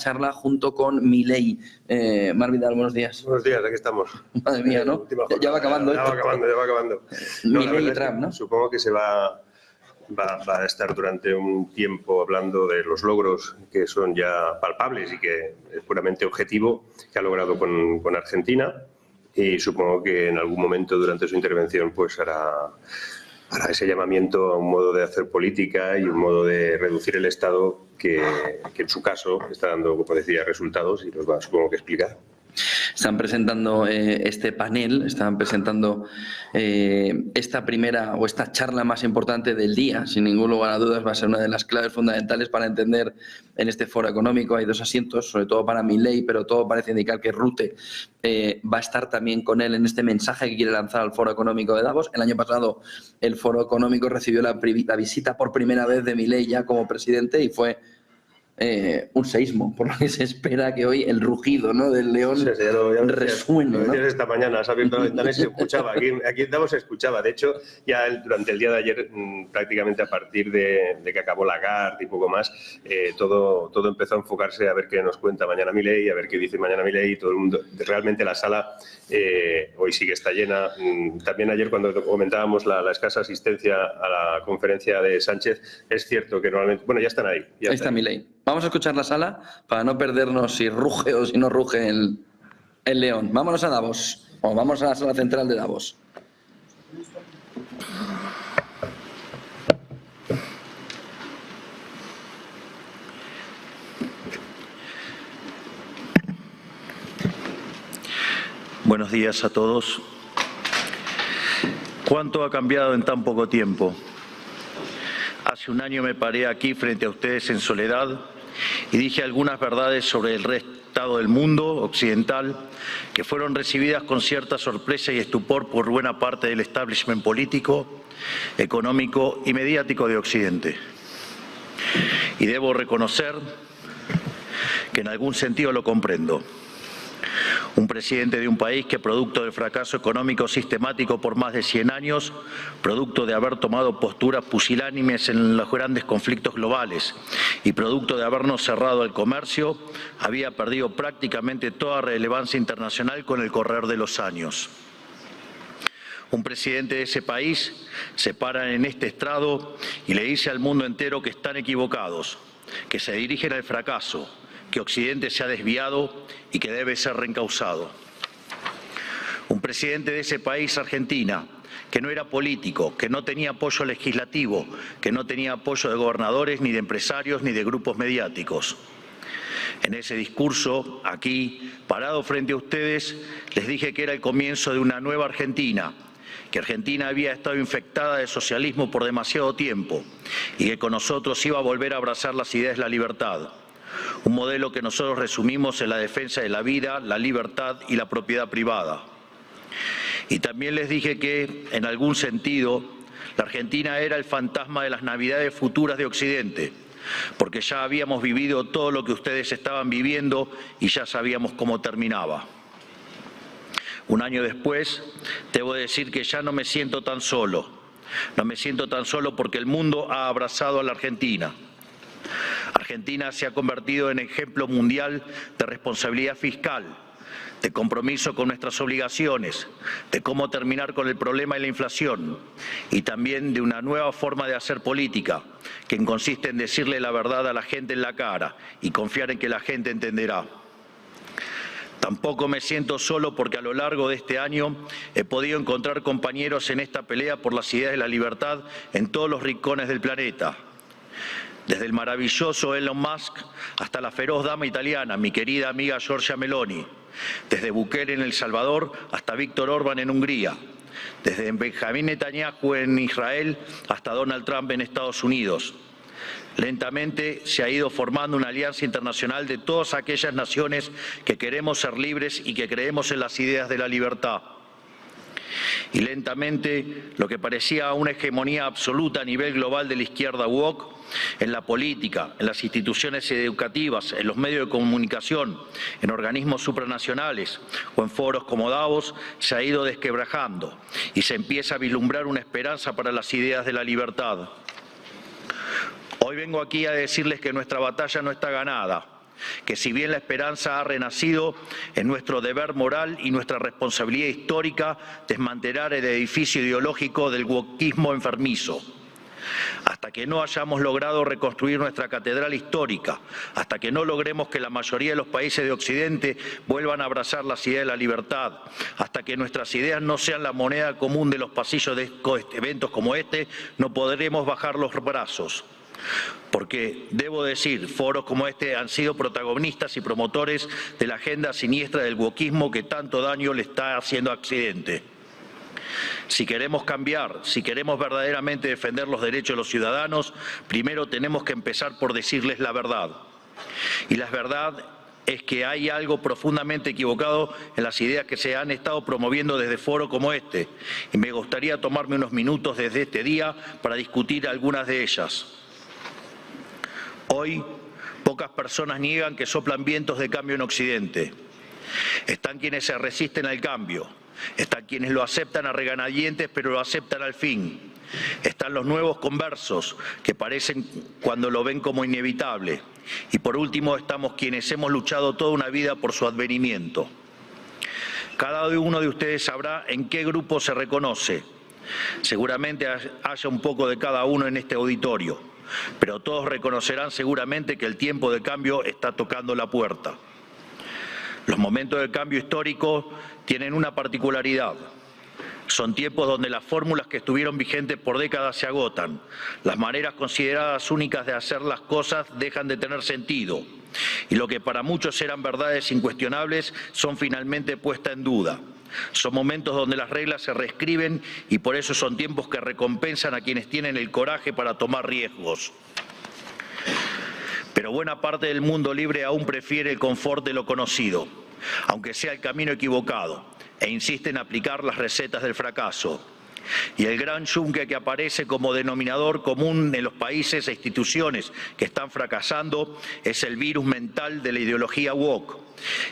charla junto con Milei. Marc Vidal, buenos días. Buenos días, aquí estamos. Madre mía, ¿no? Ya va acabando. Ya va acabando. Milei y Trump, ¿no? Supongo que se va a estar durante un tiempo hablando de los logros que son ya palpables y que es puramente objetivo que ha logrado con Argentina, y supongo que en algún momento durante su intervención pues hará ese llamamiento a un modo de hacer política y un modo de reducir el Estado que en su caso está dando, como decía, resultados, y los va, supongo, que explicar. Están presentando este panel, están presentando esta primera o esta charla más importante del día. Sin ningún lugar a dudas va a ser una de las claves fundamentales para entender en este foro económico. Hay 2 asientos, sobre todo para Milei, pero todo parece indicar que Rutte va a estar también con él en este mensaje que quiere lanzar al foro económico de Davos. El año pasado el foro económico recibió la visita por primera vez de Milei ya como presidente y fue un seísmo, por lo que se espera que hoy el rugido, ¿no, del león resuene, ¿no? Esta mañana se ha abierto la ventana y se escuchaba. Aquí en Davos se escuchaba. De hecho, ya durante el día de ayer, prácticamente a partir de que acabó Lagarde y poco más, todo empezó a enfocarse a ver qué nos cuenta mañana Milei, a ver qué dice mañana Milei, y todo el mundo. Realmente la sala hoy sí que está llena. También ayer, cuando comentábamos la escasa asistencia a la conferencia de Sánchez, es cierto que normalmente... Bueno, ya están ahí. Ahí está Milei. Vamos a escuchar la sala para no perdernos si ruge o si no ruge el león. Vámonos a Davos, o vamos a la sala central de Davos. Buenos días a todos. ¿Cuánto ha cambiado en tan poco tiempo? Hace un año me paré aquí frente a ustedes en soledad y dije algunas verdades sobre el estado del mundo occidental que fueron recibidas con cierta sorpresa y estupor por buena parte del establishment político, económico y mediático de Occidente. Y debo reconocer que en algún sentido lo comprendo. Un presidente de un país que, producto del fracaso económico sistemático por más de 100 años, producto de haber tomado posturas pusilánimes en los grandes conflictos globales y producto de habernos cerrado el comercio, había perdido prácticamente toda relevancia internacional con el correr de los años. Un presidente de ese país se para en este estrado y le dice al mundo entero que están equivocados, que se dirigen al fracaso, que Occidente se ha desviado y que debe ser reencauzado. Un presidente de ese país, Argentina, que no era político, que no tenía apoyo legislativo, que no tenía apoyo de gobernadores, ni de empresarios, ni de grupos mediáticos. En ese discurso, aquí, parado frente a ustedes, les dije que era el comienzo de una nueva Argentina, que Argentina había estado infectada de socialismo por demasiado tiempo y que con nosotros iba a volver a abrazar las ideas de la libertad. Un modelo que nosotros resumimos en la defensa de la vida, la libertad y la propiedad privada. Y también les dije que, en algún sentido, la Argentina era el fantasma de las Navidades futuras de Occidente, porque ya habíamos vivido todo lo que ustedes estaban viviendo y ya sabíamos cómo terminaba. Un año después, debo decir que ya no me siento tan solo. No me siento tan solo porque el mundo ha abrazado a la Argentina. Argentina se ha convertido en ejemplo mundial de responsabilidad fiscal, de compromiso con nuestras obligaciones, de cómo terminar con el problema de la inflación y también de una nueva forma de hacer política, que consiste en decirle la verdad a la gente en la cara y confiar en que la gente entenderá. Tampoco me siento solo porque a lo largo de este año he podido encontrar compañeros en esta pelea por las ideas de la libertad en todos los rincones del planeta. Desde el maravilloso Elon Musk hasta la feroz dama italiana, mi querida amiga Giorgia Meloni. Desde Bukele en El Salvador hasta Víctor Orbán en Hungría. Desde Benjamín Netanyahu en Israel hasta Donald Trump en Estados Unidos. Lentamente se ha ido formando una alianza internacional de todas aquellas naciones que queremos ser libres y que creemos en las ideas de la libertad. Y lentamente lo que parecía una hegemonía absoluta a nivel global de la izquierda woke, en la política, en las instituciones educativas, en los medios de comunicación, en organismos supranacionales o en foros como Davos, se ha ido desquebrajando y se empieza a vislumbrar una esperanza para las ideas de la libertad. Hoy vengo aquí a decirles que nuestra batalla no está ganada, que si bien la esperanza ha renacido, es nuestro deber moral y nuestra responsabilidad histórica desmantelar el edificio ideológico del wokismo enfermizo. Hasta que no hayamos logrado reconstruir nuestra catedral histórica, hasta que no logremos que la mayoría de los países de Occidente vuelvan a abrazar las ideas de la libertad, hasta que nuestras ideas no sean la moneda común de los pasillos de eventos como este, no podremos bajar los brazos. Porque, debo decir, foros como este han sido protagonistas y promotores de la agenda siniestra del wokismo que tanto daño le está haciendo a Occidente. Si queremos cambiar, si queremos verdaderamente defender los derechos de los ciudadanos, primero tenemos que empezar por decirles la verdad. Y la verdad es que hay algo profundamente equivocado en las ideas que se han estado promoviendo desde foros como este. Y me gustaría tomarme unos minutos desde este día para discutir algunas de ellas. Hoy, pocas personas niegan que soplan vientos de cambio en Occidente. Están quienes se resisten al cambio. Están quienes lo aceptan a regañadientes, pero lo aceptan al fin. Están los nuevos conversos, que parecen cuando lo ven como inevitable. Y por último, estamos quienes hemos luchado toda una vida por su advenimiento. Cada uno de ustedes sabrá en qué grupo se reconoce. Seguramente haya un poco de cada uno en este auditorio, pero todos reconocerán seguramente que el tiempo de cambio está tocando la puerta. Los momentos de cambio histórico tienen una particularidad. Son tiempos donde las fórmulas que estuvieron vigentes por décadas se agotan. Las maneras consideradas únicas de hacer las cosas dejan de tener sentido. Y lo que para muchos eran verdades incuestionables son finalmente puestas en duda. Son momentos donde las reglas se reescriben y por eso son tiempos que recompensan a quienes tienen el coraje para tomar riesgos. Pero buena parte del mundo libre aún prefiere el confort de lo conocido, aunque sea el camino equivocado, e insiste en aplicar las recetas del fracaso. Y el gran yunque que aparece como denominador común en los países e instituciones que están fracasando es el virus mental de la ideología woke.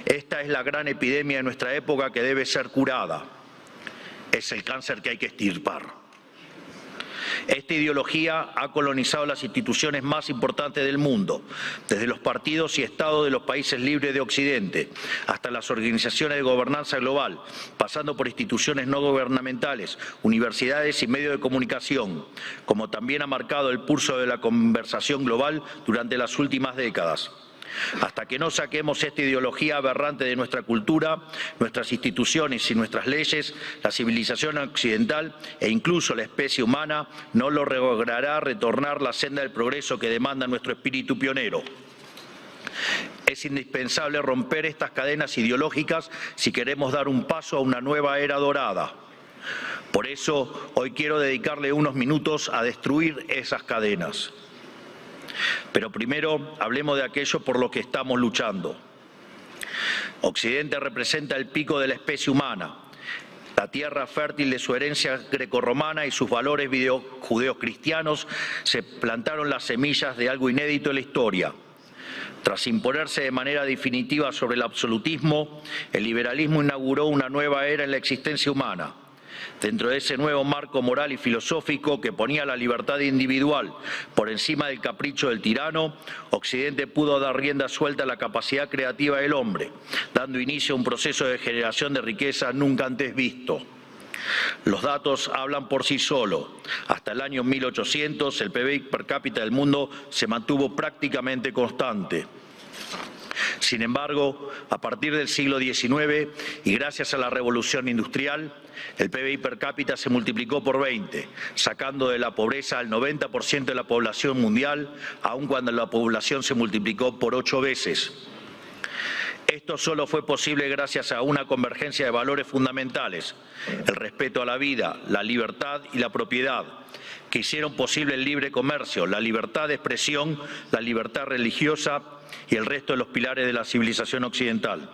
Esta es la gran epidemia de nuestra época que debe ser curada. Es el cáncer que hay que extirpar. Esta ideología ha colonizado las instituciones más importantes del mundo, desde los partidos y estados de los países libres de Occidente, hasta las organizaciones de gobernanza global, pasando por instituciones no gubernamentales, universidades y medios de comunicación, como también ha marcado el pulso de la conversación global durante las últimas décadas. Hasta que no saquemos esta ideología aberrante de nuestra cultura, nuestras instituciones y nuestras leyes, la civilización occidental e incluso la especie humana no logrará retornar la senda del progreso que demanda nuestro espíritu pionero. Es indispensable romper estas cadenas ideológicas si queremos dar un paso a una nueva era dorada. Por eso, hoy quiero dedicarle unos minutos a destruir esas cadenas. Pero primero hablemos de aquello por lo que estamos luchando. Occidente representa el pico de la especie humana, la tierra fértil de su herencia grecorromana y sus valores judeocristianos se plantaron las semillas de algo inédito en la historia. Tras imponerse de manera definitiva sobre el absolutismo, el liberalismo inauguró una nueva era en la existencia humana. Dentro de ese nuevo marco moral y filosófico que ponía la libertad individual por encima del capricho del tirano, Occidente pudo dar rienda suelta a la capacidad creativa del hombre, dando inicio a un proceso de generación de riqueza nunca antes visto. Los datos hablan por sí solos. Hasta el año 1800 el PBI per cápita del mundo se mantuvo prácticamente constante. Sin embargo, a partir del siglo XIX y gracias a la revolución industrial, el PBI per cápita se multiplicó por 20, sacando de la pobreza al 90% de la población mundial, aun cuando la población se multiplicó por 8 veces. Esto solo fue posible gracias a una convergencia de valores fundamentales, el respeto a la vida, la libertad y la propiedad, que hicieron posible el libre comercio, la libertad de expresión, la libertad religiosa y el resto de los pilares de la civilización occidental.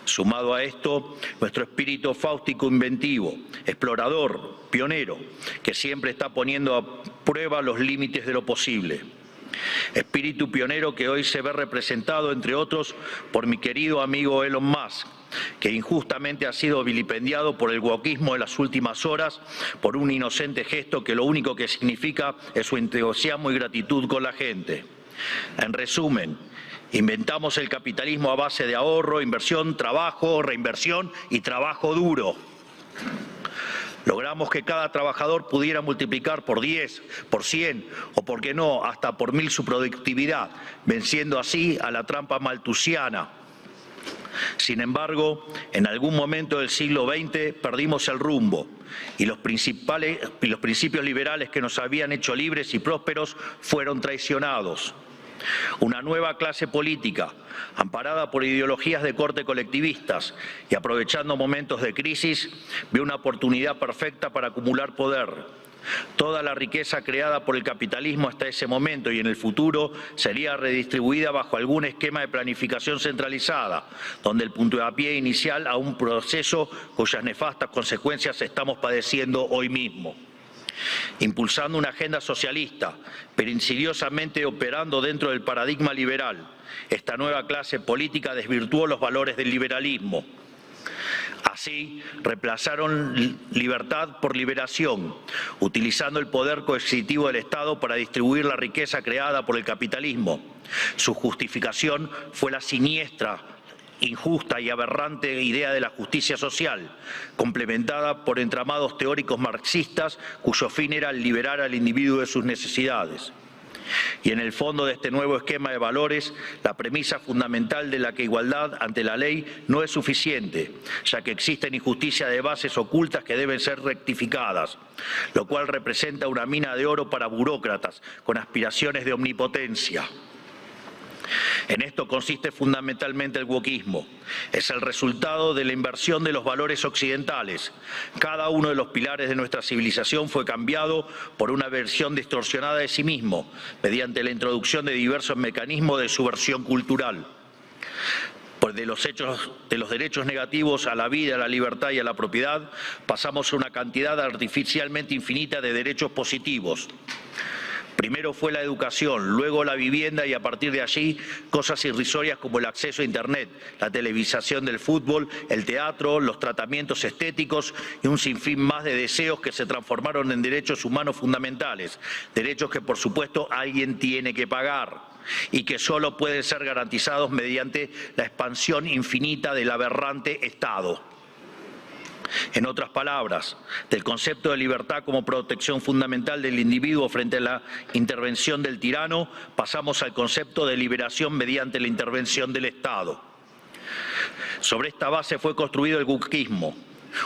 Sumado a esto, nuestro espíritu fáustico inventivo, explorador, pionero, que siempre está poniendo a prueba los límites de lo posible. Espíritu pionero que hoy se ve representado, entre otros, por mi querido amigo Elon Musk, que injustamente ha sido vilipendiado por el wokismo de las últimas horas por un inocente gesto que lo único que significa es su entusiasmo y gratitud con la gente. En resumen, Inventamos el capitalismo a base de ahorro, inversión, trabajo, reinversión y trabajo duro. Logramos que cada trabajador pudiera multiplicar por 10, por 100 o, por qué no, hasta por 1000 su productividad, venciendo así a la trampa malthusiana. Sin embargo, en algún momento del siglo XX perdimos el rumbo y los principios liberales que nos habían hecho libres y prósperos fueron traicionados. Una nueva clase política, amparada por ideologías de corte colectivistas y aprovechando momentos de crisis, ve una oportunidad perfecta para acumular poder. Toda la riqueza creada por el capitalismo hasta ese momento y en el futuro sería redistribuida bajo algún esquema de planificación centralizada, donde el puntapié inicial a un proceso cuyas nefastas consecuencias estamos padeciendo hoy mismo. Impulsando una agenda socialista, pero insidiosamente operando dentro del paradigma liberal, esta nueva clase política desvirtuó los valores del liberalismo. Así, reemplazaron libertad por liberación, utilizando el poder coercitivo del Estado para distribuir la riqueza creada por el capitalismo. Su justificación fue la siniestra, injusta y aberrante idea de la justicia social, complementada por entramados teóricos marxistas cuyo fin era liberar al individuo de sus necesidades. Y en el fondo de este nuevo esquema de valores, la premisa fundamental de la que igualdad ante la ley no es suficiente, ya que existen injusticias de bases ocultas que deben ser rectificadas, lo cual representa una mina de oro para burócratas con aspiraciones de omnipotencia. En esto consiste fundamentalmente el wokismo. Es el resultado de la inversión de los valores occidentales. Cada uno de los pilares de nuestra civilización fue cambiado por una versión distorsionada de sí mismo, mediante la introducción de diversos mecanismos de subversión cultural. De los derechos negativos a la vida, a la libertad y a la propiedad, pasamos a una cantidad artificialmente infinita de derechos positivos. Primero fue la educación, luego la vivienda y a partir de allí cosas irrisorias como el acceso a Internet, la televisación del fútbol, el teatro, los tratamientos estéticos y un sinfín más de deseos que se transformaron en derechos humanos fundamentales, derechos que por supuesto alguien tiene que pagar y que solo pueden ser garantizados mediante la expansión infinita del aberrante Estado. En otras palabras, del concepto de libertad como protección fundamental del individuo frente a la intervención del tirano, pasamos al concepto de liberación mediante la intervención del Estado. Sobre esta base fue construido el wokismo,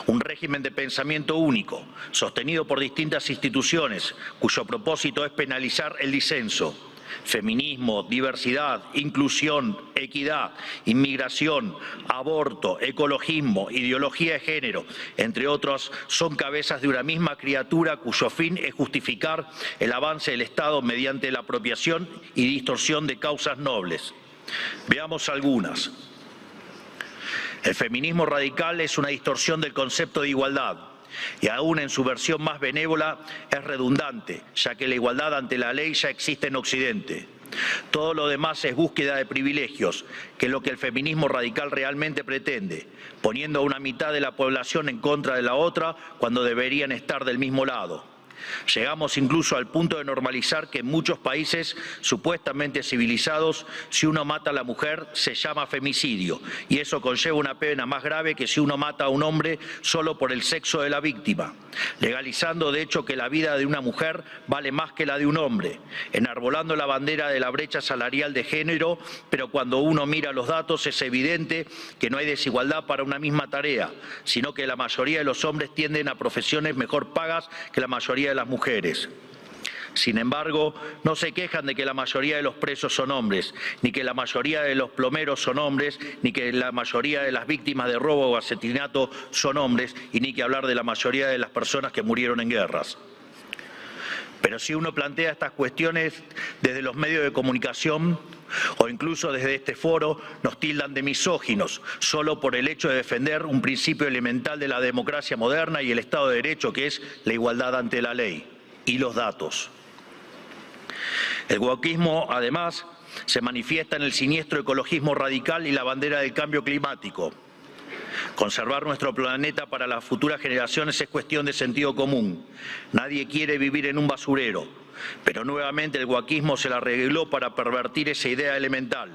un régimen de pensamiento único, sostenido por distintas instituciones, cuyo propósito es penalizar el disenso. Feminismo, diversidad, inclusión, equidad, inmigración, aborto, ecologismo, ideología de género, entre otros, son cabezas de una misma criatura cuyo fin es justificar el avance del Estado mediante la apropiación y distorsión de causas nobles. Veamos algunas. El feminismo radical es una distorsión del concepto de igualdad. Y aún en su versión más benévola es redundante, ya que la igualdad ante la ley ya existe en Occidente. Todo lo demás es búsqueda de privilegios, que es lo que el feminismo radical realmente pretende, poniendo a una mitad de la población en contra de la otra cuando deberían estar del mismo lado. Llegamos incluso al punto de normalizar que en muchos países supuestamente civilizados, si uno mata a la mujer se llama femicidio y eso conlleva una pena más grave que si uno mata a un hombre solo por el sexo de la víctima, legalizando de hecho que la vida de una mujer vale más que la de un hombre, enarbolando la bandera de la brecha salarial de género, pero cuando uno mira los datos es evidente que no hay desigualdad para una misma tarea, sino que la mayoría de los hombres tienden a profesiones mejor pagas que la mayoría de las mujeres. Sin embargo, no se quejan de que la mayoría de los presos son hombres, ni que la mayoría de los plomeros son hombres, ni que la mayoría de las víctimas de robo o asesinato son hombres, y ni que hablar de la mayoría de las personas que murieron en guerras. Pero si uno plantea estas cuestiones desde los medios de comunicación o incluso desde este foro, nos tildan de misóginos, solo por el hecho de defender un principio elemental de la democracia moderna y el Estado de Derecho, que es la igualdad ante la ley y los datos. El wokismo, además, se manifiesta en el siniestro ecologismo radical y la bandera del cambio climático. Conservar nuestro planeta para las futuras generaciones es cuestión de sentido común. Nadie quiere vivir en un basurero, pero nuevamente el wokismo se la arregló para pervertir esa idea elemental.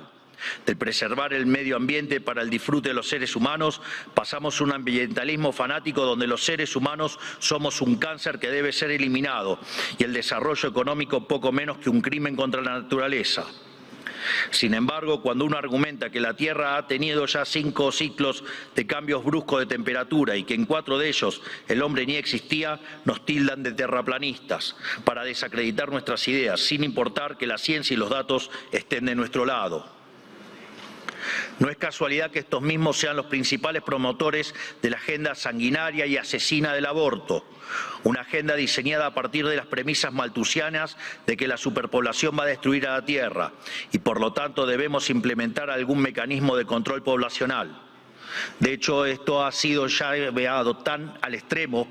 Del preservar el medio ambiente para el disfrute de los seres humanos, pasamos a un ambientalismo fanático donde los seres humanos somos un cáncer que debe ser eliminado y el desarrollo económico poco menos que un crimen contra la naturaleza. Sin embargo, cuando uno argumenta que la Tierra ha tenido ya 5 ciclos de cambios bruscos de temperatura y que en 4 de ellos el hombre ni existía, nos tildan de terraplanistas para desacreditar nuestras ideas, sin importar que la ciencia y los datos estén de nuestro lado. No es casualidad que estos mismos sean los principales promotores de la agenda sanguinaria y asesina del aborto, una agenda diseñada a partir de las premisas malthusianas de que la superpoblación va a destruir a la Tierra y por lo tanto debemos implementar algún mecanismo de control poblacional. De hecho, esto ha sido ya llevado tan al extremo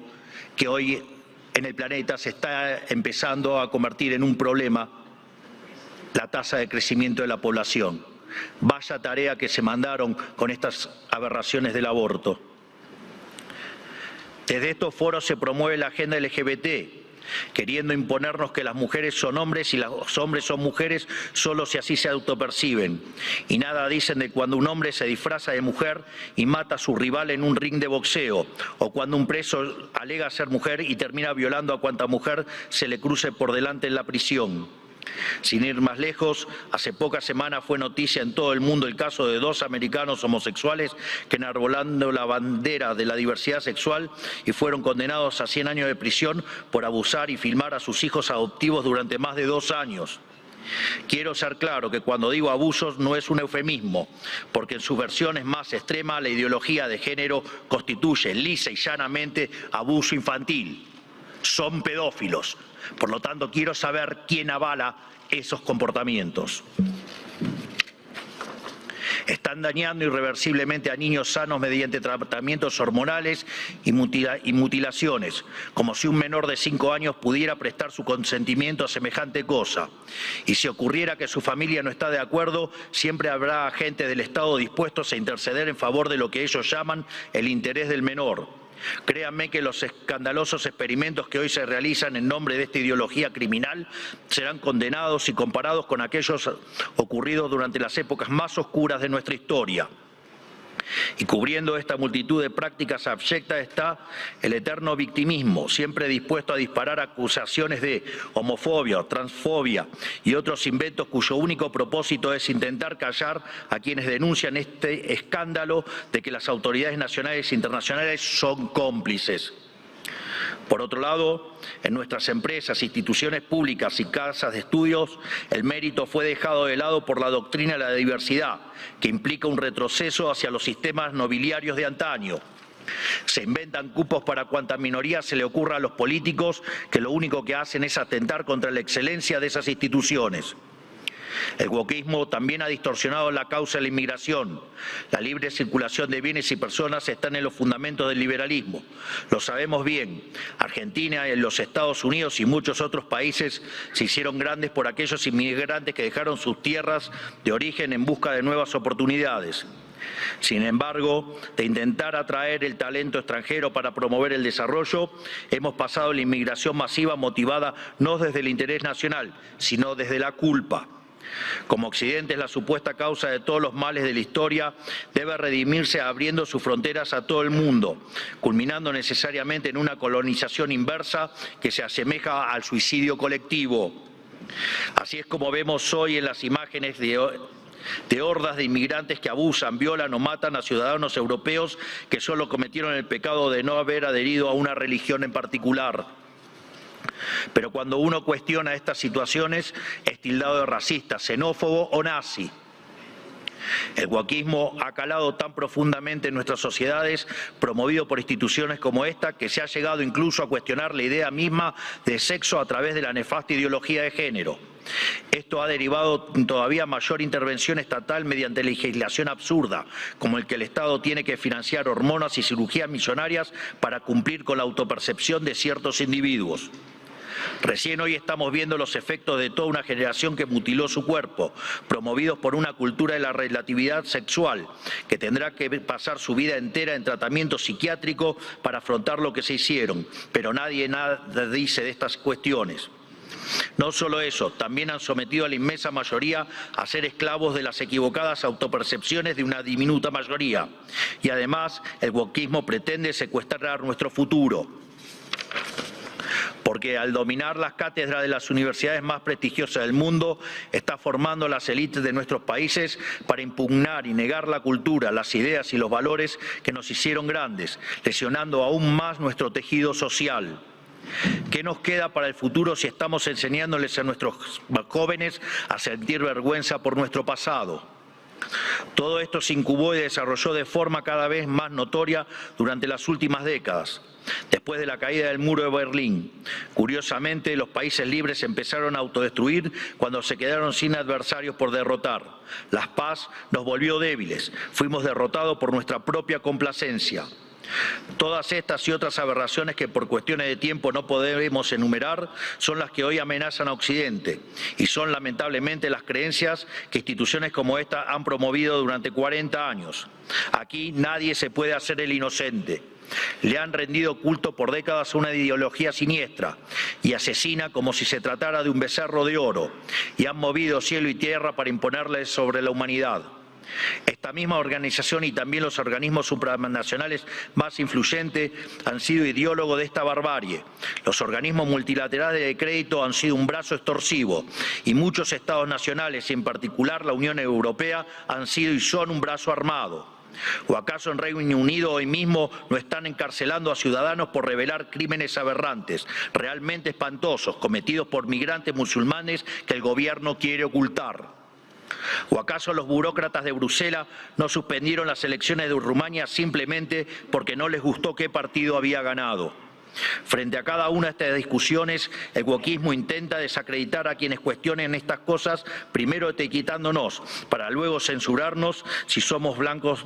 que hoy en el planeta se está empezando a convertir en un problema la tasa de crecimiento de la población. Vaya tarea que se mandaron con estas aberraciones del aborto. Desde estos foros se promueve la agenda LGBT, queriendo imponernos que las mujeres son hombres y los hombres son mujeres solo si así se autoperciben. Y nada dicen de cuando un hombre se disfraza de mujer y mata a su rival en un ring de boxeo, o cuando un preso alega ser mujer y termina violando a cuanta mujer se le cruce por delante en la prisión. Sin ir más lejos, hace pocas semanas fue noticia en todo el mundo el caso de 2 americanos homosexuales que enarbolando la bandera de la diversidad sexual y fueron condenados a 100 años de prisión por abusar y filmar a sus hijos adoptivos durante más de 2 años. Quiero ser claro que cuando digo abusos no es un eufemismo, porque en sus versiones más extremas la ideología de género constituye lisa y llanamente abuso infantil. Son pedófilos. Por lo tanto, quiero saber quién avala esos comportamientos. Están dañando irreversiblemente a niños sanos mediante tratamientos hormonales y mutilaciones, como si un menor de 5 años pudiera prestar su consentimiento a semejante cosa. Y si ocurriera que su familia no está de acuerdo, siempre habrá agentes del Estado dispuestos a interceder en favor de lo que ellos llaman el interés del menor. Créanme que los escandalosos experimentos que hoy se realizan en nombre de esta ideología criminal serán condenados y comparados con aquellos ocurridos durante las épocas más oscuras de nuestra historia. Y cubriendo esta multitud de prácticas abyectas está el eterno victimismo, siempre dispuesto a disparar acusaciones de homofobia, transfobia y otros inventos cuyo único propósito es intentar callar a quienes denuncian este escándalo de que las autoridades nacionales e internacionales son cómplices. Por otro lado, en nuestras empresas, instituciones públicas y casas de estudios, el mérito fue dejado de lado por la doctrina de la diversidad, que implica un retroceso hacia los sistemas nobiliarios de antaño. Se inventan cupos para cuanta minoría se le ocurra a los políticos, que lo único que hacen es atentar contra la excelencia de esas instituciones. El wokismo también ha distorsionado la causa de la inmigración. La libre circulación de bienes y personas están en los fundamentos del liberalismo. Lo sabemos bien. Argentina, los Estados Unidos y muchos otros países se hicieron grandes por aquellos inmigrantes que dejaron sus tierras de origen en busca de nuevas oportunidades. Sin embargo, de intentar atraer el talento extranjero para promover el desarrollo, hemos pasado a la inmigración masiva motivada no desde el interés nacional, sino desde la culpa. Como Occidente es la supuesta causa de todos los males de la historia, debe redimirse abriendo sus fronteras a todo el mundo, culminando necesariamente en una colonización inversa que se asemeja al suicidio colectivo. Así es como vemos hoy en las imágenes de hordas de inmigrantes que abusan, violan o matan a ciudadanos europeos que solo cometieron el pecado de no haber adherido a una religión en particular. Pero cuando uno cuestiona estas situaciones es tildado de racista, xenófobo o nazi. El wokismo ha calado tan profundamente en nuestras sociedades, promovido por instituciones como esta, que se ha llegado incluso a cuestionar la idea misma de sexo a través de la nefasta ideología de género. Esto ha derivado en todavía mayor intervención estatal mediante legislación absurda, como el que el Estado tiene que financiar hormonas y cirugías millonarias para cumplir con la autopercepción de ciertos individuos. Recién hoy estamos viendo los efectos de toda una generación que mutiló su cuerpo, promovidos por una cultura de la relatividad sexual, que tendrá que pasar su vida entera en tratamiento psiquiátrico para afrontar lo que se hicieron, pero nadie nada dice de estas cuestiones. No solo eso, también han sometido a la inmensa mayoría a ser esclavos de las equivocadas autopercepciones de una diminuta mayoría. Y además, el wokismo pretende secuestrar nuestro futuro, porque al dominar las cátedras de las universidades más prestigiosas del mundo, está formando las élites de nuestros países para impugnar y negar la cultura, las ideas y los valores que nos hicieron grandes, lesionando aún más nuestro tejido social. ¿Qué nos queda para el futuro si estamos enseñándoles a nuestros jóvenes a sentir vergüenza por nuestro pasado? Todo esto se incubó y desarrolló de forma cada vez más notoria durante las últimas décadas. Después de la caída del muro de Berlín, curiosamente, los países libres empezaron a autodestruir cuando se quedaron sin adversarios por derrotar. La paz nos volvió débiles, fuimos derrotados por nuestra propia complacencia. Todas estas y otras aberraciones que por cuestiones de tiempo no podemos enumerar son las que hoy amenazan a Occidente y son lamentablemente las creencias que instituciones como esta han promovido durante 40 años. Aquí nadie se puede hacer el inocente. Le han rendido culto por décadas a una ideología siniestra y asesina como si se tratara de un becerro de oro, y han movido cielo y tierra para imponerle sobre la humanidad. Esta misma organización y también los organismos supranacionales más influyentes han sido ideólogos de esta barbarie. Los organismos multilaterales de crédito han sido un brazo extorsivo y muchos estados nacionales, y en particular la Unión Europea, han sido y son un brazo armado. ¿O acaso en Reino Unido hoy mismo no están encarcelando a ciudadanos por revelar crímenes aberrantes, realmente espantosos, cometidos por migrantes musulmanes que el gobierno quiere ocultar? ¿O acaso los burócratas de Bruselas no suspendieron las elecciones de Rumania simplemente porque no les gustó qué partido había ganado? Frente a cada una de estas discusiones, el wokismo intenta desacreditar a quienes cuestionen estas cosas, primero etiquetándonos, para luego censurarnos. Si somos blancos,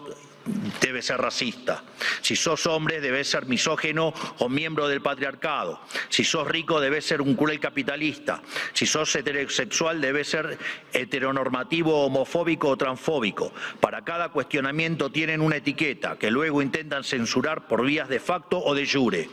debe ser racista. Si sos hombre, debes ser misógino o miembro del patriarcado. Si sos rico, debes ser un cruel capitalista. Si sos heterosexual, debes ser heteronormativo, homofóbico o transfóbico. Para cada cuestionamiento tienen una etiqueta que luego intentan censurar por vías de facto o de jure.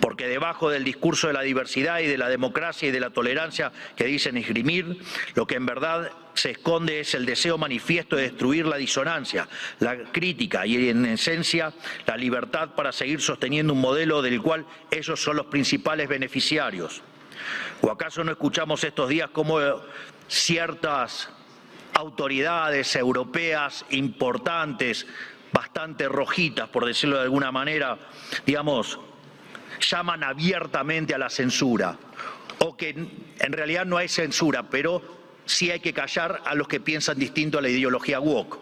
Porque debajo del discurso de la diversidad y de la democracia y de la tolerancia que dicen esgrimir, lo que en verdad se esconde es el deseo manifiesto de destruir la disonancia, la crítica y, en esencia, la libertad para seguir sosteniendo un modelo del cual ellos son los principales beneficiarios. ¿O acaso no escuchamos estos días cómo ciertas autoridades europeas importantes, bastante rojitas, por decirlo de alguna manera, digamos, llaman abiertamente a la censura, o que en realidad no hay censura, pero sí hay que callar a los que piensan distinto a la ideología woke?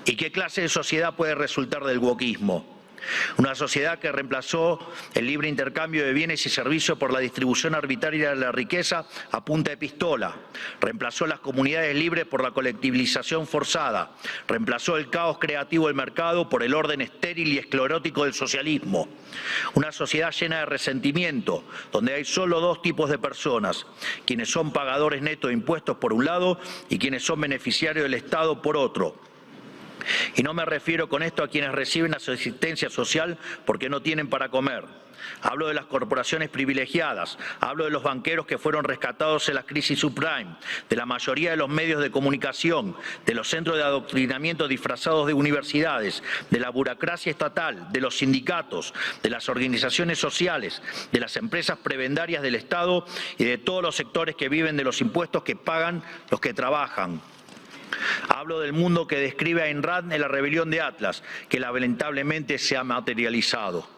¿Y qué clase de sociedad puede resultar del wokismo? Una sociedad que reemplazó el libre intercambio de bienes y servicios por la distribución arbitraria de la riqueza a punta de pistola, reemplazó las comunidades libres por la colectivización forzada, reemplazó el caos creativo del mercado por el orden estéril y esclerótico del socialismo. Una sociedad llena de resentimiento, donde hay solo dos tipos de personas: quienes son pagadores netos de impuestos por un lado y quienes son beneficiarios del Estado por otro. Y no me refiero con esto a quienes reciben asistencia social porque no tienen para comer. Hablo de las corporaciones privilegiadas, hablo de los banqueros que fueron rescatados en la crisis subprime, de la mayoría de los medios de comunicación, de los centros de adoctrinamiento disfrazados de universidades, de la burocracia estatal, de los sindicatos, de las organizaciones sociales, de las empresas prebendarias del Estado y de todos los sectores que viven de los impuestos que pagan los que trabajan. Hablo del mundo que describe Ayn Rand en La rebelión de Atlas, que lamentablemente se ha materializado.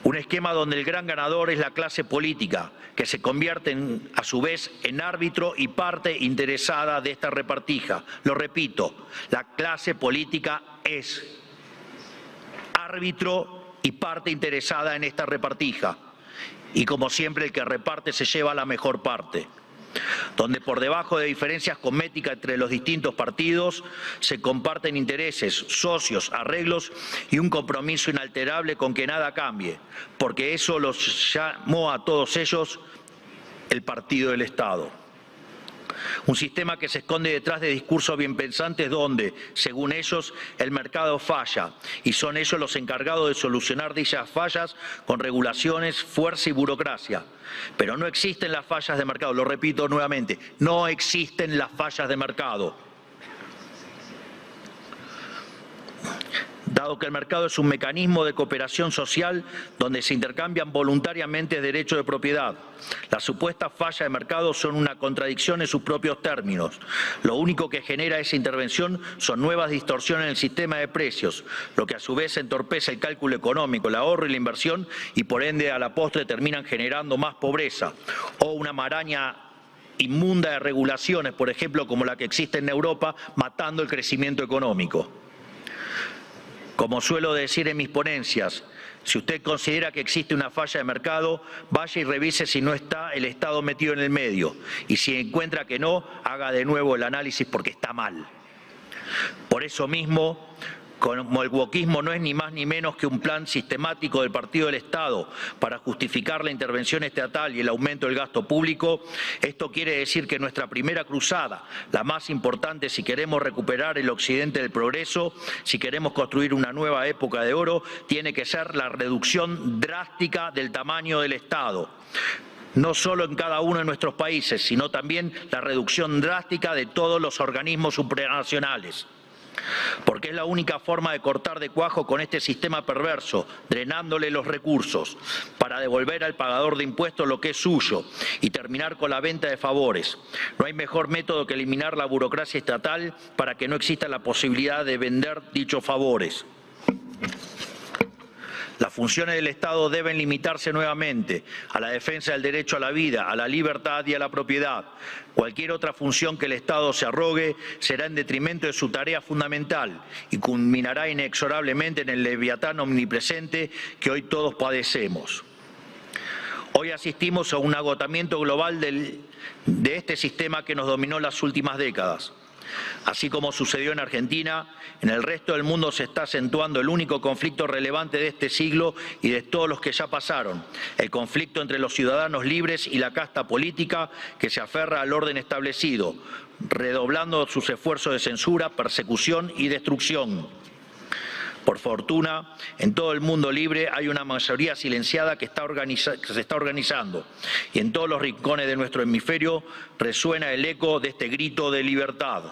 Un esquema donde el gran ganador es la clase política, que se convierte a su vez en árbitro y parte interesada de esta repartija. Lo repito, la clase política es árbitro y parte interesada en esta repartija. Y como siempre, el que reparte se lleva la mejor parte, donde por debajo de diferencias cosméticas entre los distintos partidos se comparten intereses, socios, arreglos y un compromiso inalterable con que nada cambie, porque eso los llamó a todos ellos el partido del Estado. Un sistema que se esconde detrás de discursos bien pensantes donde, según ellos, el mercado falla y son ellos los encargados de solucionar dichas fallas con regulaciones, fuerza y burocracia. Pero no existen las fallas de mercado, lo repito nuevamente, no existen las fallas de mercado. Dado que el mercado es un mecanismo de cooperación social donde se intercambian voluntariamente derechos de propiedad. Las supuestas fallas de mercado son una contradicción en sus propios términos. Lo único que genera esa intervención son nuevas distorsiones en el sistema de precios, lo que a su vez entorpece el cálculo económico, el ahorro y la inversión y por ende a la postre terminan generando más pobreza o una maraña inmunda de regulaciones, por ejemplo, como la que existe en Europa, matando el crecimiento económico. Como suelo decir en mis ponencias, si usted considera que existe una falla de mercado, vaya y revise si no está el Estado metido en el medio. Y si encuentra que no, haga de nuevo el análisis porque está mal. Por eso mismo, como el wokismo no es ni más ni menos que un plan sistemático del Partido del Estado para justificar la intervención estatal y el aumento del gasto público, esto quiere decir que nuestra primera cruzada, la más importante si queremos recuperar el occidente del progreso, si queremos construir una nueva época de oro, tiene que ser la reducción drástica del tamaño del Estado. No solo en cada uno de nuestros países, sino también la reducción drástica de todos los organismos supranacionales. Porque es la única forma de cortar de cuajo con este sistema perverso, drenándole los recursos, para devolver al pagador de impuestos lo que es suyo y terminar con la venta de favores. No hay mejor método que eliminar la burocracia estatal para que no exista la posibilidad de vender dichos favores. Las funciones del Estado deben limitarse nuevamente a la defensa del derecho a la vida, a la libertad y a la propiedad. Cualquier otra función que el Estado se arrogue será en detrimento de su tarea fundamental y culminará inexorablemente en el leviatán omnipresente que hoy todos padecemos. Hoy asistimos a un agotamiento global de este sistema que nos dominó las últimas décadas. Así como sucedió en Argentina, en el resto del mundo se está acentuando el único conflicto relevante de este siglo y de todos los que ya pasaron, el conflicto entre los ciudadanos libres y la casta política que se aferra al orden establecido, redoblando sus esfuerzos de censura, persecución y destrucción. Por fortuna, en todo el mundo libre hay una mayoría silenciada que se está organizando y en todos los rincones de nuestro hemisferio resuena el eco de este grito de libertad.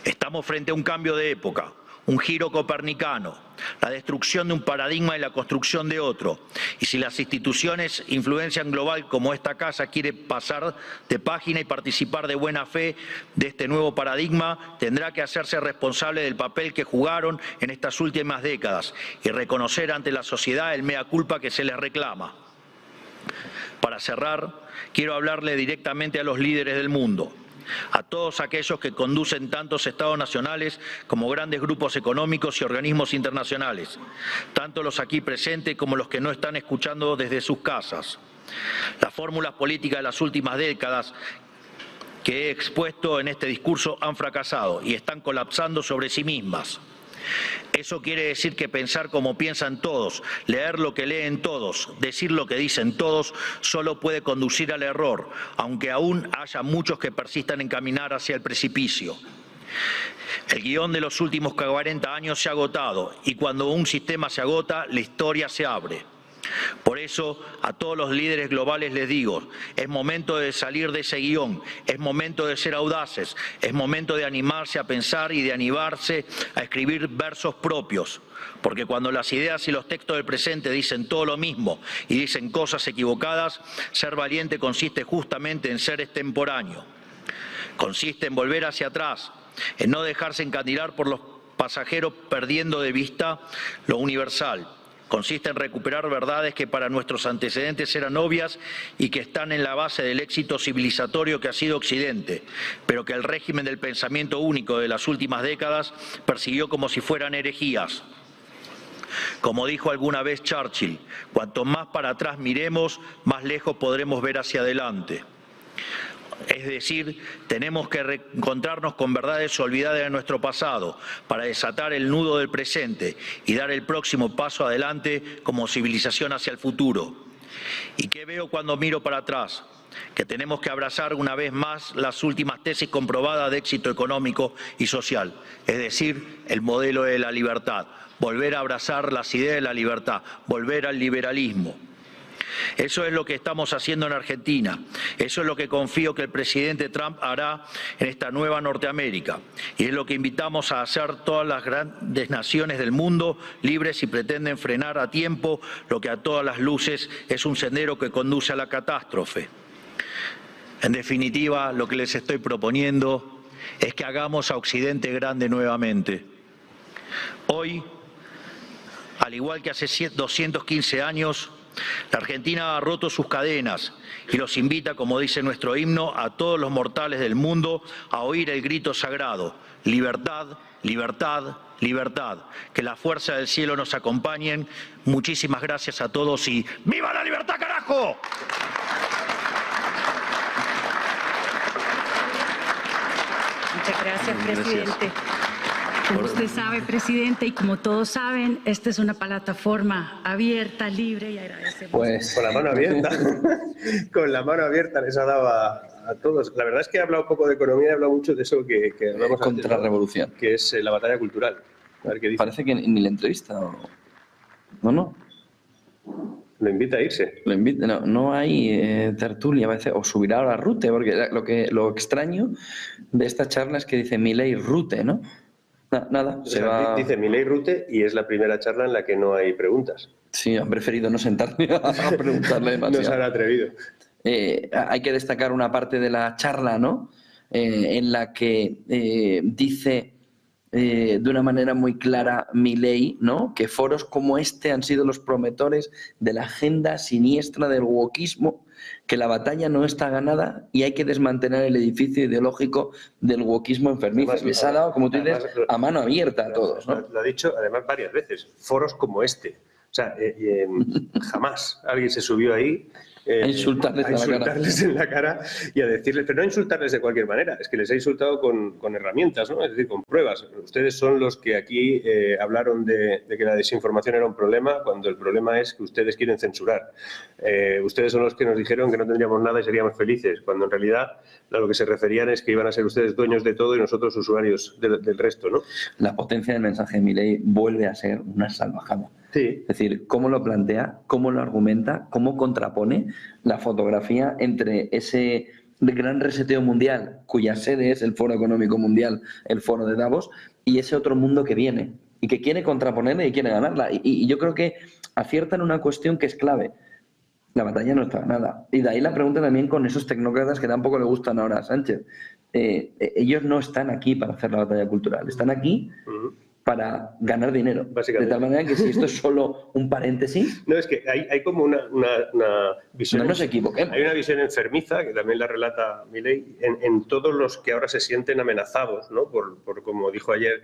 Estamos frente a un cambio de época, un giro copernicano, la destrucción de un paradigma y la construcción de otro. Y si las instituciones influencian global como esta casa quiere pasar de página y participar de buena fe de este nuevo paradigma, tendrá que hacerse responsable del papel que jugaron en estas últimas décadas y reconocer ante la sociedad el mea culpa que se les reclama. Para cerrar, quiero hablarle directamente a los líderes del mundo, a todos aquellos que conducen tantos estados nacionales como grandes grupos económicos y organismos internacionales, tanto los aquí presentes como los que no están escuchando desde sus casas. Las fórmulas políticas de las últimas décadas que he expuesto en este discurso han fracasado y están colapsando sobre sí mismas. Eso quiere decir que pensar como piensan todos, leer lo que leen todos, decir lo que dicen todos, solo puede conducir al error, aunque aún haya muchos que persistan en caminar hacia el precipicio. El guión de los últimos 40 años se ha agotado y cuando un sistema se agota, la historia se abre. Por eso, a todos los líderes globales les digo, es momento de salir de ese guión, es momento de ser audaces, es momento de animarse a pensar y de animarse a escribir versos propios. Porque cuando las ideas y los textos del presente dicen todo lo mismo y dicen cosas equivocadas, ser valiente consiste justamente en ser extemporáneo. Consiste en volver hacia atrás, en no dejarse encandilar por los pasajeros perdiendo de vista lo universal. Consiste en recuperar verdades que para nuestros antecedentes eran obvias y que están en la base del éxito civilizatorio que ha sido Occidente, pero que el régimen del pensamiento único de las últimas décadas persiguió como si fueran herejías. Como dijo alguna vez Churchill, cuanto más para atrás miremos, más lejos podremos ver hacia adelante. Es decir, tenemos que reencontrarnos con verdades olvidadas de nuestro pasado para desatar el nudo del presente y dar el próximo paso adelante como civilización hacia el futuro. ¿Y qué veo cuando miro para atrás? que tenemos que abrazar una vez más las últimas tesis comprobadas de éxito económico y social, es decir, el modelo de la libertad, volver a abrazar las ideas de la libertad, volver al liberalismo. Eso es lo que estamos haciendo en Argentina. Eso es lo que confío que el presidente Trump hará en esta nueva Norteamérica. Y es lo que invitamos a hacer todas las grandes naciones del mundo libres si pretenden frenar a tiempo lo que a todas las luces es un sendero que conduce a la catástrofe. En definitiva, lo que les estoy proponiendo es que hagamos a Occidente grande nuevamente. Hoy, al igual que hace 215 años, la Argentina ha roto sus cadenas y los invita, como dice nuestro himno, a todos los mortales del mundo a oír el grito sagrado: libertad, libertad, libertad. Que la fuerza del cielo nos acompañen. Muchísimas gracias a todos y ¡viva la libertad, carajo! Muchas gracias, presidente. Como usted sabe, presidente, y como todos saben, esta es una plataforma abierta, libre, y agradecemos. Pues con la mano abierta, con la mano abierta les ha dado a todos. La verdad es que he hablado un poco de economía, he hablado mucho de eso que hablamos contra antes, ¿no? revolución, que es la batalla cultural. A ver qué dice. Parece que ni la entrevista, no. Lo invita a irse. Lo invito, no hay tertulia, parece, o subirá ahora Rute, porque lo extraño de esta charla es que dice Milei Rute, ¿no? Nada, se va. Dice Milei Rute y es la primera charla en la que no hay preguntas. Sí, han preferido no sentarme a preguntarle demasiado. No se han atrevido. Hay que destacar una parte de la charla, ¿no? En la que dice de una manera muy clara Milei, ¿no? Que foros como este han sido los promotores de la agenda siniestra del wokismo, que la batalla no está ganada y hay que desmantelar el edificio ideológico del wokismo enfermizo. Además, Les ha dado, como tú dices, además, a mano abierta a todos, ¿no? Lo ha dicho además varias veces, foros como este. O sea, jamás alguien se subió ahí a insultarles en la cara y a decirles, pero no insultarles de cualquier manera, es que les ha insultado con herramientas, ¿no? Es decir, con pruebas. Ustedes son los que aquí hablaron de que la desinformación era un problema, cuando el problema es que ustedes quieren censurar. Ustedes son los que nos dijeron que no tendríamos nada y seríamos felices, cuando en realidad a lo que se referían es que iban a ser ustedes dueños de todo y nosotros usuarios del resto, ¿no? La potencia del mensaje de Milei vuelve a ser una salvajada. Sí. Es decir, cómo lo plantea, cómo lo argumenta, cómo contrapone la fotografía entre ese gran reseteo mundial, cuya sede es el Foro Económico Mundial, el Foro de Davos, y ese otro mundo que viene y que quiere contraponerla y quiere ganarla. Y yo creo que aciertan una cuestión que es clave. La batalla no está ganada. Y de ahí la pregunta también con esos tecnócratas que tampoco le gustan ahora a Sánchez. Ellos no están aquí para hacer la batalla cultural, están aquí para ganar dinero. De tal manera que si esto es solo un paréntesis... No, es que hay como una visión... No nos equivoquemos. Hay una visión enfermiza, que también la relata Milei, en todos los que ahora se sienten amenazados, ¿no? Por como dijo ayer,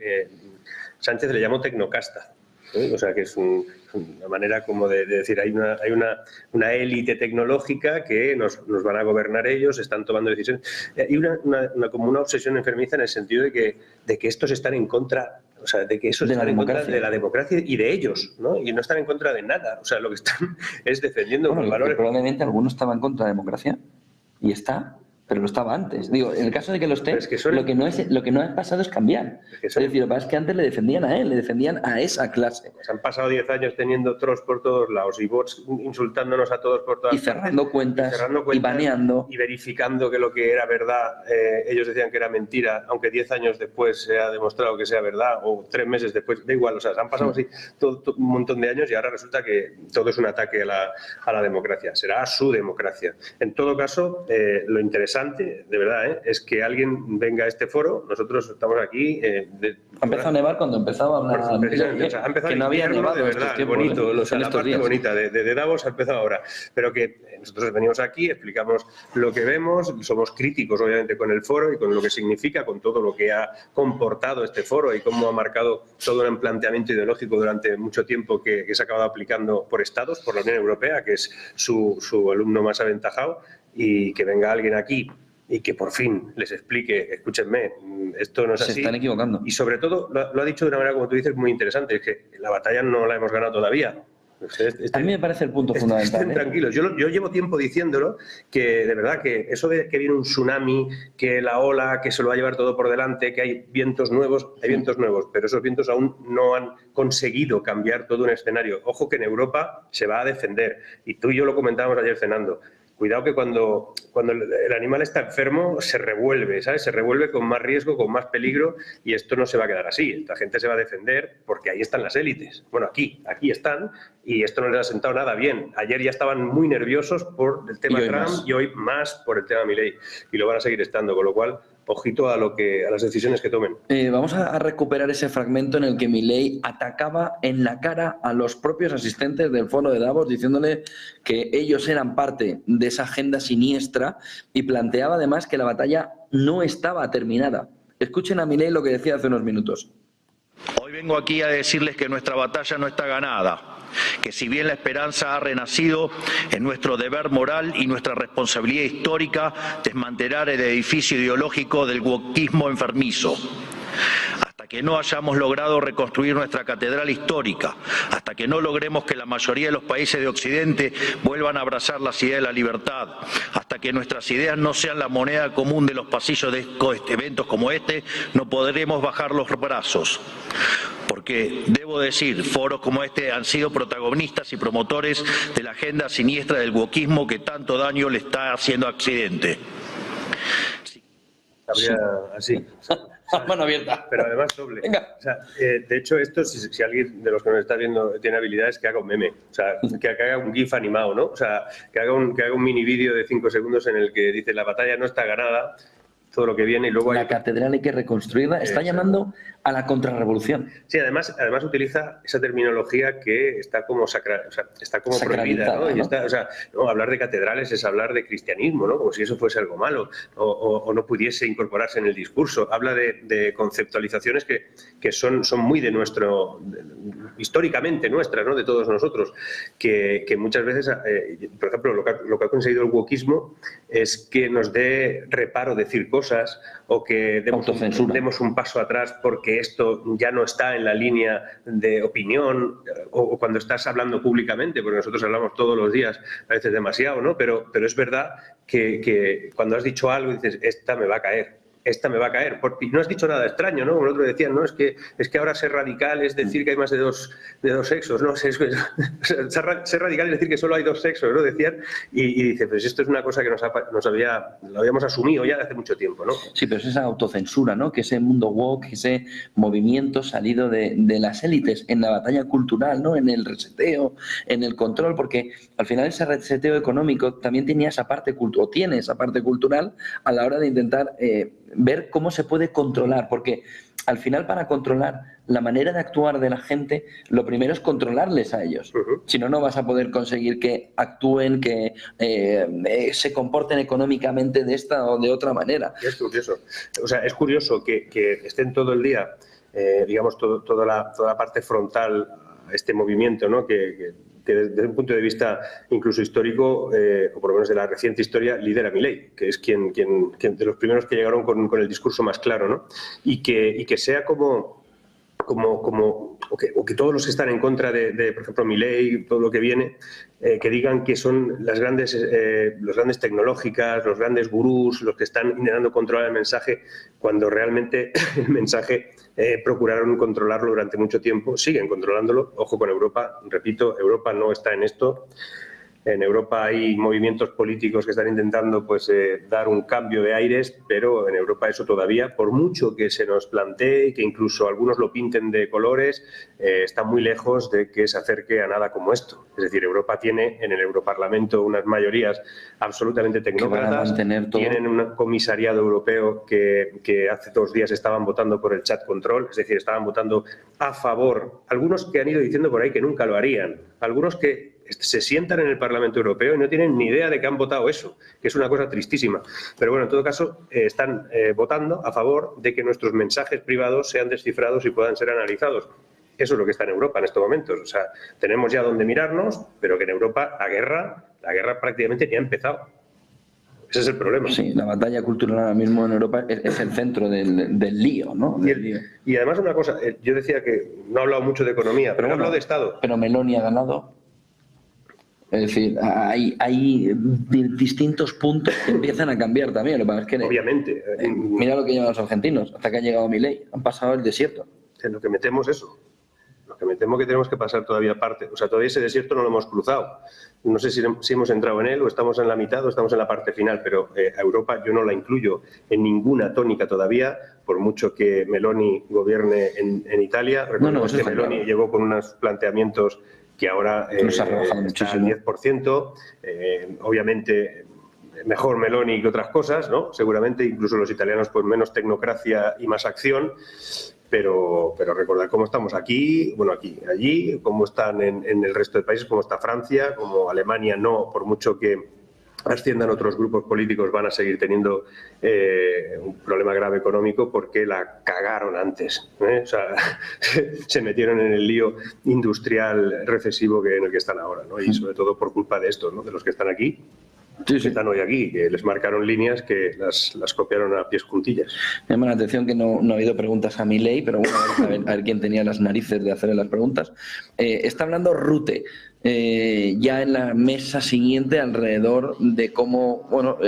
Sánchez le llamó tecnocasta. O sea, que es una manera como de decir, hay una élite tecnológica que nos van a gobernar ellos, están tomando decisiones. Hay como una obsesión enfermiza en el sentido de que estos están en contra, o sea, de que esos están en contra de la democracia y de ellos, ¿no? Y no están en contra de nada. O sea, lo que están es defendiendo unos valores. Probablemente algunos estaban contra la democracia y está, pero lo estaba antes. Digo, en el caso de que lo esté, lo que no ha pasado es cambiar. Es decir, lo que pasa es que antes le defendían a él, le defendían a esa clase. Pues han pasado 10 años teniendo trolls por todos lados y bots insultándonos a todos por todas partes. Y cerrando cuentas y baneando. Y verificando que lo que era verdad, ellos decían que era mentira, aunque 10 años después se ha demostrado que sea verdad, o 3 meses después, da igual. O sea, han pasado así un montón de años y ahora resulta que todo es un ataque a la democracia. Será su democracia. En todo caso, lo interesante, de verdad, es que alguien venga a este foro. Nosotros estamos aquí. Ha empezado a nevar cuando empezaba a hablar. Ha empezado que no había nevado de verdad, tiempos, bonito. La parte bonita de Davos ha empezado ahora. Pero que nosotros venimos aquí, explicamos lo que vemos, somos críticos, obviamente, con el foro y con lo que significa, con todo lo que ha comportado este foro y cómo ha marcado todo un planteamiento ideológico durante mucho tiempo que se ha acabado aplicando por estados, por la Unión Europea, que es su alumno más aventajado. Y que venga alguien aquí y que por fin les explique, escúchenme, esto no es así. Se están equivocando. Y sobre todo, lo ha dicho de una manera, como tú dices, muy interesante, es que la batalla no la hemos ganado todavía. A mí me parece el punto fundamental. Estén tranquilos. Yo llevo tiempo diciéndolo, que de verdad que eso de que viene un tsunami, que la ola, que se lo va a llevar todo por delante, que hay vientos nuevos, pero esos vientos aún no han conseguido cambiar todo un escenario. Ojo que en Europa se va a defender, y tú y yo lo comentábamos ayer cenando. Cuidado que cuando el animal está enfermo se revuelve, ¿sabes? Se revuelve con más riesgo, con más peligro, y esto no se va a quedar así. Esta gente se va a defender porque ahí están las élites. Bueno, aquí están, y esto no les ha sentado nada bien. Ayer ya estaban muy nerviosos por el tema Trump y hoy más por el tema Milei, y lo van a seguir estando, con lo cual ojito a las decisiones que tomen. Vamos a recuperar ese fragmento en el que Milei atacaba en la cara a los propios asistentes del foro de Davos, diciéndole que ellos eran parte de esa agenda siniestra, y planteaba además que la batalla no estaba terminada. Escuchen a Milei lo que decía hace unos minutos. Hoy vengo aquí a decirles que nuestra batalla no está ganada, que si bien la esperanza ha renacido, es nuestro deber moral y nuestra responsabilidad histórica desmantelar el edificio ideológico del wokismo enfermizo. Hasta que no hayamos logrado reconstruir nuestra catedral histórica, hasta que no logremos que la mayoría de los países de Occidente vuelvan a abrazar las ideas de la libertad, hasta que nuestras ideas no sean la moneda común de los pasillos de eventos como este, no podremos bajar los brazos. Porque, debo decir, foros como este han sido protagonistas y promotores de la agenda siniestra del wokismo que tanto daño le está haciendo a Occidente. Habría así. Mano abierta. Pero además doble. Venga. O sea, de hecho, esto, si alguien de los que nos está viendo tiene habilidades, que haga un meme. O sea, que haga un GIF animado, ¿no? O sea, que haga un mini vídeo de 5 segundos en el que dice: la batalla no está ganada, todo lo que viene, y luego la catedral hay que reconstruirla. Está llamando a la contrarrevolución. Sí, además utiliza esa terminología que está como está como prohibida, ¿no? Y está, no, hablar de catedrales es hablar de cristianismo, ¿no? Como si eso fuese algo malo o no pudiese incorporarse en el discurso. Habla de conceptualizaciones que son muy de históricamente nuestras, ¿no? De todos nosotros, que muchas veces, por ejemplo, lo que ha conseguido el wokismo es que nos dé reparo decir cosas, o que demos un paso atrás porque esto ya no está en la línea de opinión, o cuando estás hablando públicamente, porque nosotros hablamos todos los días, a veces demasiado, ¿no? Pero es verdad que cuando has dicho algo dices: esta me va a caer. Y no has dicho nada extraño, ¿no? Como el otro decía, no, es que ahora ser radical es decir que hay más de dos sexos, ¿no? Ser radical es decir que solo hay dos sexos, ¿no? Decían, y dice: pues esto es una cosa que lo habíamos asumido ya de hace mucho tiempo, ¿no? Sí, pero es esa autocensura, ¿no? Que ese mundo woke, ese movimiento salido de las élites en la batalla cultural, ¿no? En el reseteo, en el control, porque al final ese reseteo económico también tenía esa parte tiene esa parte cultural a la hora de intentar ver cómo se puede controlar, porque al final, para controlar la manera de actuar de la gente, lo primero es controlarles a ellos. Si no, no vas a poder conseguir que actúen, que se comporten económicamente de esta o de otra manera. Es curioso. O sea, es curioso que estén todo el día, digamos, toda la parte frontal a este movimiento, ¿no? Que desde un punto de vista incluso histórico, o por lo menos de la reciente historia, lidera Milei, que es quien de los primeros que llegaron con el discurso más claro, ¿no? Y que sea o que todos los que están en contra de por ejemplo, Milei, todo lo que viene, que digan que son las grandes tecnológicas, los grandes gurús, los que están intentando controlar el mensaje, cuando realmente el mensaje procuraron controlarlo durante mucho tiempo, siguen controlándolo. Ojo con Europa, repito, Europa no está en esto. En Europa hay movimientos políticos que están intentando dar un cambio de aires, pero en Europa eso todavía, por mucho que se nos plantee y que incluso algunos lo pinten de colores, está muy lejos de que se acerque a nada como esto. Es decir, Europa tiene en el Europarlamento unas mayorías absolutamente tecnócratas, tienen un comisariado europeo que hace 2 días estaban votando por el chat control, es decir, estaban votando a favor, algunos que han ido diciendo por ahí que nunca lo harían, algunos que se sientan en el Parlamento Europeo y no tienen ni idea de que han votado eso, que es una cosa tristísima. Pero bueno, en todo caso, están votando a favor de que nuestros mensajes privados sean descifrados y puedan ser analizados. Eso es lo que está en Europa en estos momentos. O sea, tenemos ya donde mirarnos, pero que en Europa la guerra prácticamente ni ha empezado. Ese es el problema. Sí, la batalla cultural ahora mismo en Europa es el centro del lío, ¿no? Y además una cosa, yo decía que no he hablado mucho de economía, pero he hablado de Estado. Pero Meloni ha ganado. Es decir, hay distintos puntos que empiezan a cambiar también. Lo que pasa es que, obviamente. Mira lo que llevan los argentinos, hasta que ha llegado Milei. Han pasado el desierto. En lo que metemos eso. Lo que me temo que tenemos que pasar todavía parte. O sea, todavía ese desierto no lo hemos cruzado. No sé si hemos entrado en él o estamos en la mitad o estamos en la parte final, pero a Europa yo no la incluyo en ninguna tónica todavía, por mucho que Meloni gobierne en Italia. Recordemos que Meloni llegó con unos planteamientos que ahora está al 10%. Obviamente, mejor Meloni que otras cosas, ¿no? Seguramente, incluso los italianos, pues menos tecnocracia y más acción. Pero recordar cómo estamos aquí, bueno, aquí, allí, cómo están en el resto de países, cómo está Francia, como Alemania no, por mucho que asciendan otros grupos políticos, van a seguir teniendo un problema grave económico porque la cagaron antes, ¿eh? O sea, se metieron en el lío industrial recesivo en el que están ahora, ¿no? Y sobre todo por culpa de estos, ¿no? De los que están aquí. Sí. Que están hoy aquí, que les marcaron líneas que las copiaron a pies juntillas. Me llama la atención que no ha habido preguntas a Milei, pero bueno, a ver quién tenía las narices de hacerle las preguntas. Está hablando Rutte ya en la mesa siguiente alrededor de cómo, bueno,